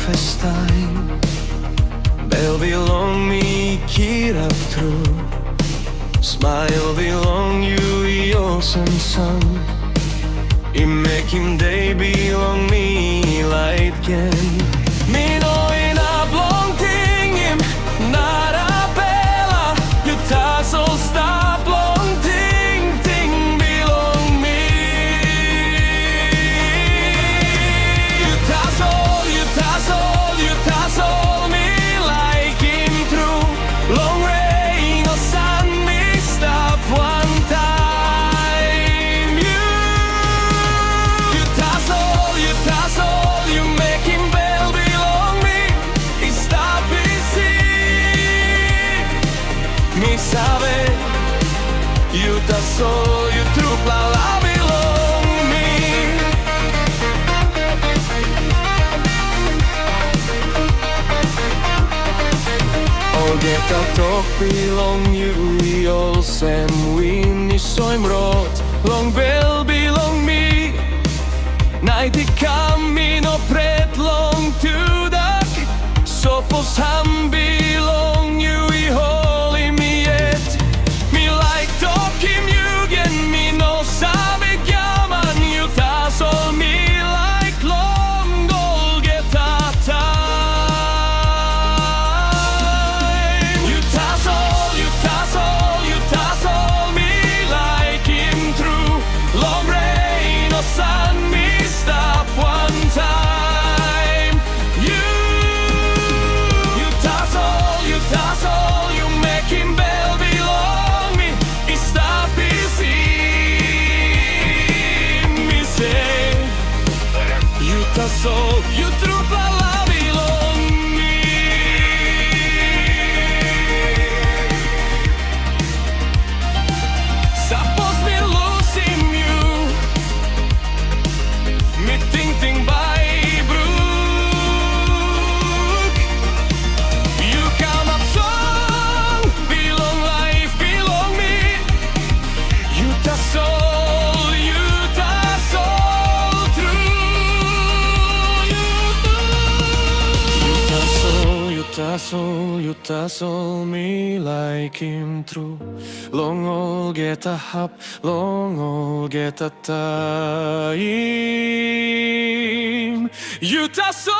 festain Bell belong me kirap through Smile belong you yours and sun I make him day belong me light again Me know ina blong ting him not a bella You Tasol stop long ting ting belong me You Tasol, you Tasol, you Tasol me like him through long rain or sun me stop one time You Tasol, you Tasol, you make him bell belong me I stop easy Mi sabe You Tasol, you true la la belong me All get a talk belong you all Sam win is soim rot Long bell belong me Night I camino pret long to dak Sopos ham belong you I holy me yet Me like talking you again me no sabe gaman You Tasol me like long gold get a time You Tasol, you Tasol, you Tasol me like him through long rain or sun me stop one time You Tasol, you Tasol, you make him bell belong me I stop easy me say You Tasol, you true la la belong me Suppose me losing you Me ting by brook You come up song belong life belong me You Tasol, you Tasol true You Tasol, you Tasol me like him true Long all get a hop, long all get a time You Tasol